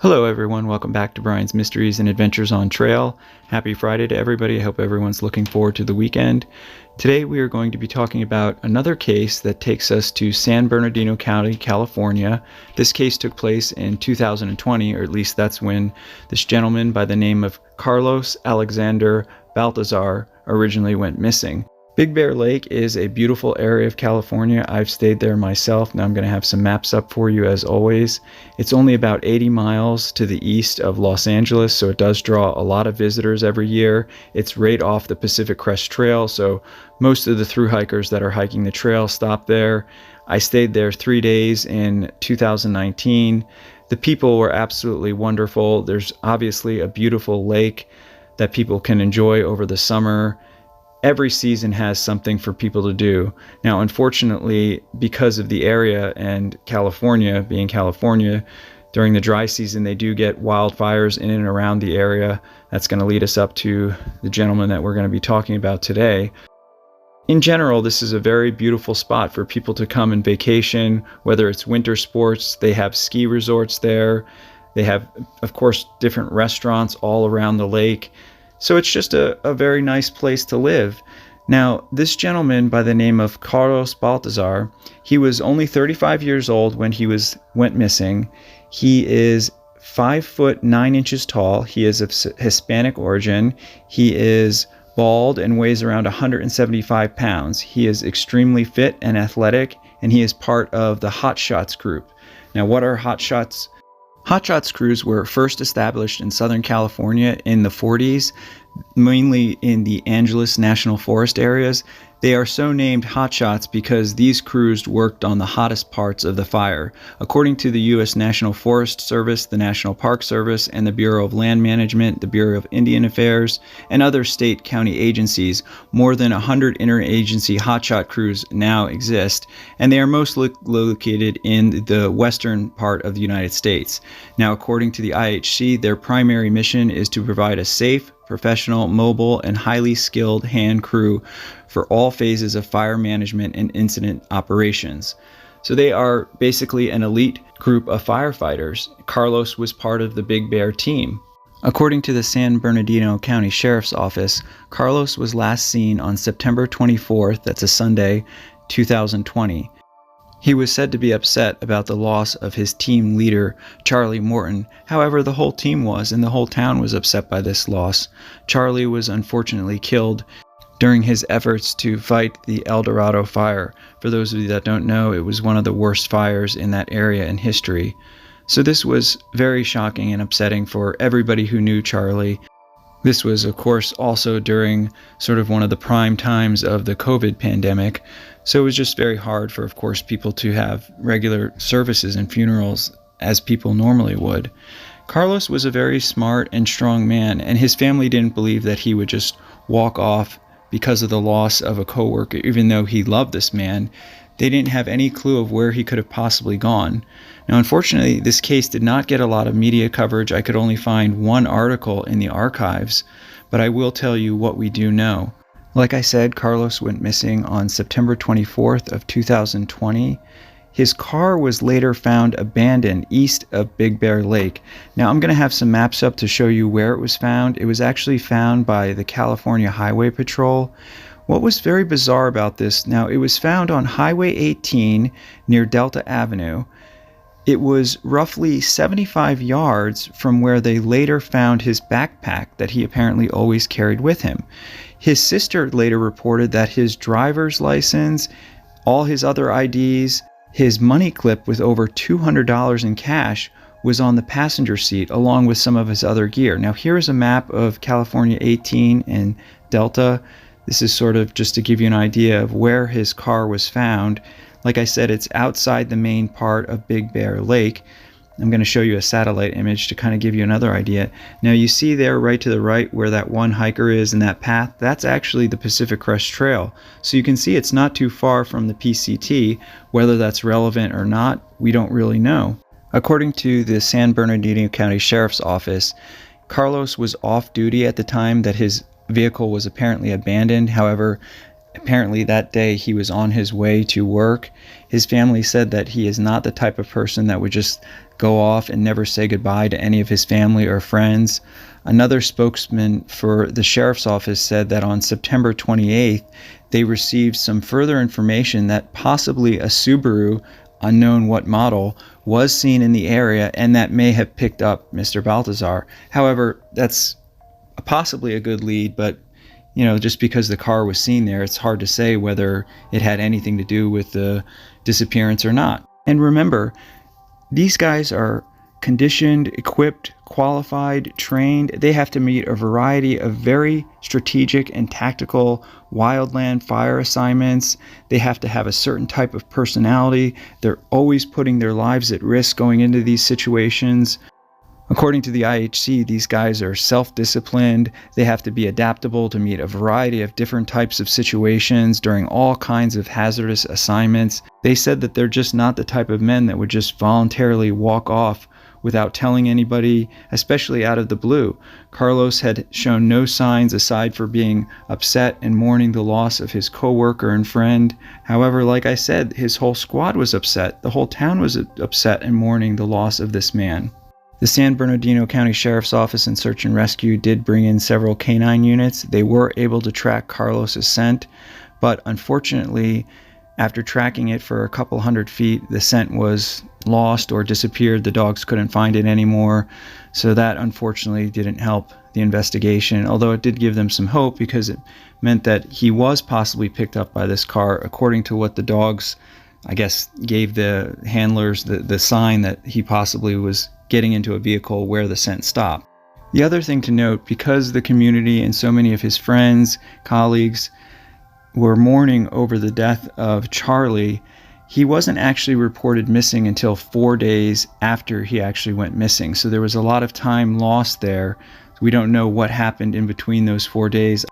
Hello everyone, welcome back to Bryan's Mysteries and Adventures on Trail. Happy Friday to everybody. I hope everyone's looking forward to the weekend. Today we are going to be talking about another case that takes us to San Bernardino County, California. This case took place in 2020, or at least that's when this gentleman by the name of Carlos Alexander Baltazar originally went missing. Big Bear Lake is a beautiful area of California. I've stayed there myself. Now I'm going to have some maps up for you as always. It's only about 80 miles to the east of Los Angeles, so it does draw a lot of visitors every year. It's right off the Pacific Crest Trail, so most of the thru hikers that are hiking the trail stop there. I stayed there 3 days in 2019. The people were absolutely wonderful. There's obviously a beautiful lake that people can enjoy over the summer. Every season has something for people to do. Now, unfortunately, because of the area and California, being California, during the dry season, they do get wildfires in and around the area. That's going to lead us up to the gentleman that we're going to be talking about today. In general, this is a very beautiful spot for people to come and vacation, whether it's winter sports. They have ski resorts there. They have, of course, different restaurants all around the lake. So it's just a very nice place to live. Now, this gentleman by the name of Carlos Baltazar, he was only 35 years old when he went missing. He is 5 foot 9 inches tall. He is of Hispanic origin. He is bald and weighs around 175 pounds. He is extremely fit and athletic, and he is part of the Hotshots group. Now, what are Hotshots? Hotshots crews were first established in Southern California in the 40s, mainly in the Angeles National Forest areas. They are so named Hotshots because these crews worked on the hottest parts of the fire. According to the U.S. National Forest Service, the National Park Service, and the Bureau of Land Management, the Bureau of Indian Affairs, and other state county agencies, more than 100 interagency hotshot crews now exist, and they are mostly located in the western part of the United States. Now, according to the IHC, their primary mission is to provide a safe, professional, mobile, and highly skilled hand crew for all phases of fire management and incident operations. So they are basically an elite group of firefighters. Carlos was part of the Big Bear team. According to the San Bernardino County Sheriff's Office, Carlos was last seen on September 24th, that's a Sunday, 2020. He was said to be upset about the loss of his team leader, Charlie Morton. However, the whole team was, and the whole town was upset by this loss. Charlie was unfortunately killed during his efforts to fight the El Dorado fire. For those of you that don't know, it was one of the worst fires in that area in history. So this was very shocking and upsetting for everybody who knew Charlie. This was, of course, also during sort of one of the prime times of the COVID pandemic. So it was just very hard for, of course, people to have regular services and funerals as people normally would. Carlos was a very smart and strong man, and his family didn't believe that he would just walk off because of the loss of a coworker, even though he loved this man. They didn't have any clue of where he could have possibly gone. Now, unfortunately, this case did not get a lot of media coverage. I could only find one article in the archives, but I will tell you what we do know. Like I said, Carlos went missing on September 24th of 2020. His car was later found abandoned east of Big Bear Lake. Now, I'm going to have some maps up to show you where it was found. It was actually found by the California Highway Patrol. What was very bizarre about this, now it was found on Highway 18 near Delta Avenue. It was roughly 75 yards from where they later found his backpack that he apparently always carried with him. His sister later reported that his driver's license, all his other IDs, his money clip with over $200 in cash was on the passenger seat along with some of his other gear. Now here is a map of California 18 and Delta. This is sort of just to give you an idea of where his car was found. Like I said, it's outside the main part of Big Bear Lake. I'm going to show you a satellite image to kind of give you another idea. Now you see there right to the right where that one hiker is in that path, that's actually the Pacific Crest Trail. So you can see it's not too far from the PCT. Whether that's relevant or not, we don't really know. According to the San Bernardino County Sheriff's Office, Carlos was off duty at the time that his vehicle was apparently abandoned. However, Apparently that day he was on his way to work. His family said that he is not the type of person that would just go off and never say goodbye to any of his family or friends. Another spokesman for the sheriff's office said that on September 28th, they received some further information that possibly a Subaru, unknown what model, was seen in the area and that may have picked up Mr. Baltazar. However, that's possibly a good lead, but just because the car was seen there, it's hard to say whether it had anything to do with the disappearance or not. And remember, these guys are conditioned, equipped, qualified, trained. They have to meet a variety of very strategic and tactical wildland fire assignments. They have to have a certain type of personality. They're always putting their lives at risk going into these situations. According to the IHC, these guys are self-disciplined. They have to be adaptable to meet a variety of different types of situations during all kinds of hazardous assignments. They said that they're just not the type of men that would just voluntarily walk off without telling anybody, especially out of the blue. Carlos had shown no signs aside for being upset and mourning the loss of his co-worker and friend. However, like I said, his whole squad was upset. The whole town was upset and mourning the loss of this man. The San Bernardino County Sheriff's Office and Search and Rescue did bring in several canine units. They were able to track Carlos's scent, but unfortunately, after tracking it for a couple hundred feet, the scent was lost or disappeared. The dogs couldn't find it anymore, so that unfortunately didn't help the investigation, although it did give them some hope because it meant that he was possibly picked up by this car, according to what the dogs, I guess, gave the handlers the sign that he possibly was getting into a vehicle where the scent stopped. The other thing to note, because the community and so many of his friends, colleagues, were mourning over the death of Charlie, he wasn't actually reported missing until 4 days after he actually went missing. So there was a lot of time lost there. We don't know what happened in between those 4 days.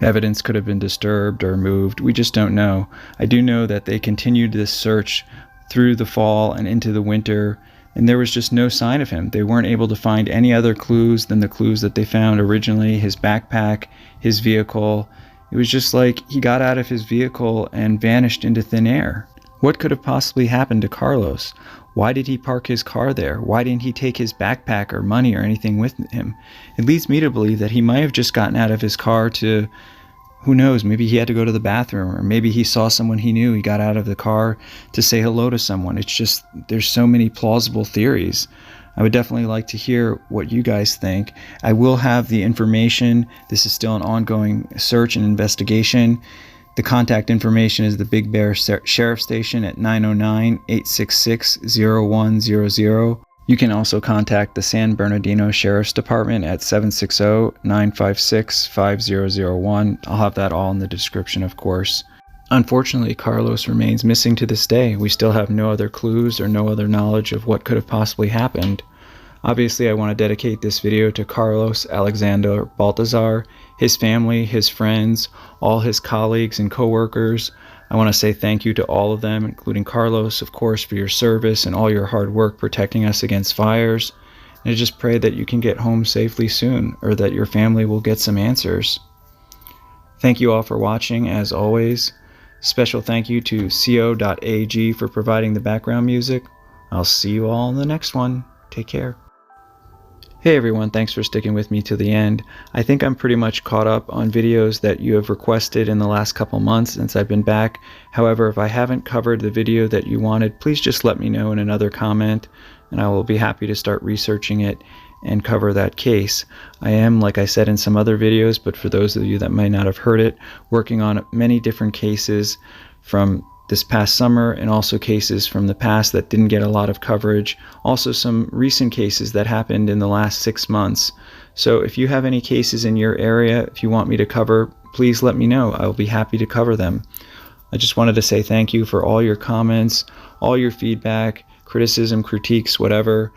Evidence could have been disturbed or moved. We just don't know. I do know that they continued this search through the fall and into the winter, and there was just no sign of him. They weren't able to find any other clues than the clues that they found originally, his backpack, his vehicle. It was just like he got out of his vehicle and vanished into thin air. What could have possibly happened to Carlos? Why did he park his car there? Why didn't he take his backpack or money or anything with him? It leads me to believe that he might have just gotten out of his car to, who knows, maybe he had to go to the bathroom, or maybe he saw someone he knew. He got out of the car to say hello to someone. It's just, there's so many plausible theories. I would definitely like to hear what you guys think. I will have the information. This is still an ongoing search and investigation. The contact information is the Big Bear Sheriff Station at 909-866-0100. You can also contact the San Bernardino Sheriff's Department at 760-956-5001. I'll have that all in the description, of course. Unfortunately, Carlos remains missing to this day. We still have no other clues or no other knowledge of what could have possibly happened. Obviously, I want to dedicate this video to Carlos Alexander Baltazar, his family, his friends, all his colleagues and co-workers. I want to say thank you to all of them, including Carlos, of course, for your service and all your hard work protecting us against fires. And I just pray that you can get home safely soon, or that your family will get some answers. Thank you all for watching, as always. Special thank you to co.ag for providing the background music. I'll see you all in the next one. Take care. Hey everyone, thanks for sticking with me to the end. I think I'm pretty much caught up on videos that you have requested in the last couple months since I've been back. However, if I haven't covered the video that you wanted, please just let me know in another comment, and I will be happy to start researching it and cover that case. I am, like I said in some other videos, but for those of you that might not have heard it, working on many different cases from this past summer, and also cases from the past that didn't get a lot of coverage. Also some recent cases that happened in the last 6 months. So if you have any cases in your area, if you want me to cover, please let me know. I will be happy to cover them. I just wanted to say thank you for all your comments, all your feedback, criticism, critiques, whatever.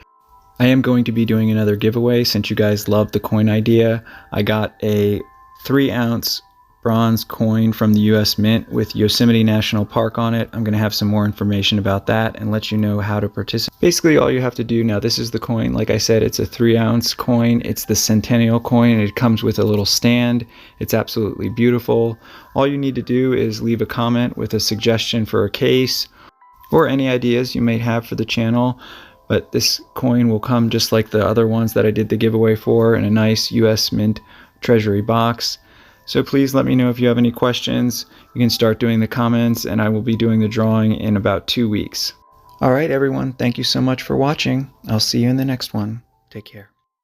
I am going to be doing another giveaway since you guys loved the coin idea. I got a 3-ounce bronze coin from the US Mint with Yosemite National Park on it. I'm going to have some more information about that and let you know how to participate. Basically, all you have to do now, this is the coin. Like I said, it's a 3-ounce coin. It's the Centennial coin. It comes with a little stand. It's absolutely beautiful. All you need to do is leave a comment with a suggestion for a case or any ideas you may have for the channel. But this coin will come just like the other ones that I did the giveaway for in a nice US Mint treasury box. So please let me know if you have any questions. You can start doing the comments, and I will be doing the drawing in about 2 weeks. All right, everyone. Thank you so much for watching. I'll see you in the next one. Take care.